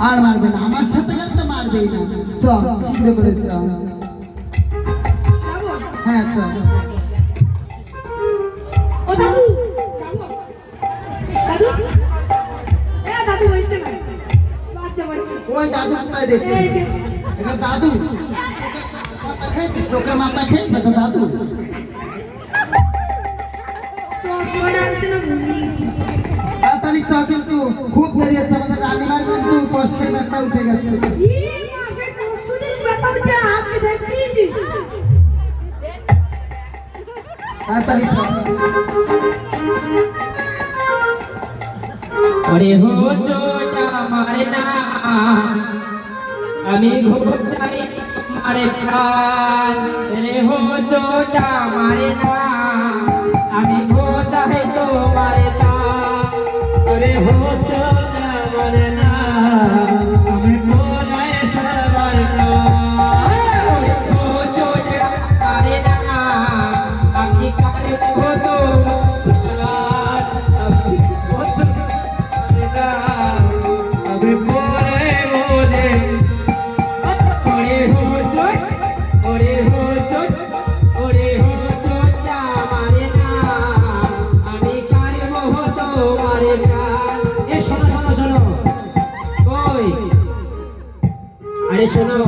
আর মারবে না, আমার সাথে গেলে তো মারবেই না। চল শীঘ্র করে চল। হ্যাঁ চল। ও দাদু, দাদু, দাদু হয়েছে না, বাচ্চা বাচ্চা। ওই দাদু কোথায় দেখতে? এটা দাদু মাথা খেয়েছিস, চোখের মাথা খেয়েছে তো দাদু। তাড়াতাড়ি চ, কিন্তু খুব দেরি হচ্ছে, আমাদের রানীমার কিন্তু পশ্চিম একটা উঠে গেছে। তাড়াতাড়ি চ। अरे हो छोटा मारे ना अमी घूम जाए मारे प्राण अरे हो छोटा मारे ना अमी घो चाहे तो मारे प्राण अरे हो छोटा मारे ना अमी घो जाए सवार ना अरे हो छोटा मारे ना अमी कारे हो तो শোনো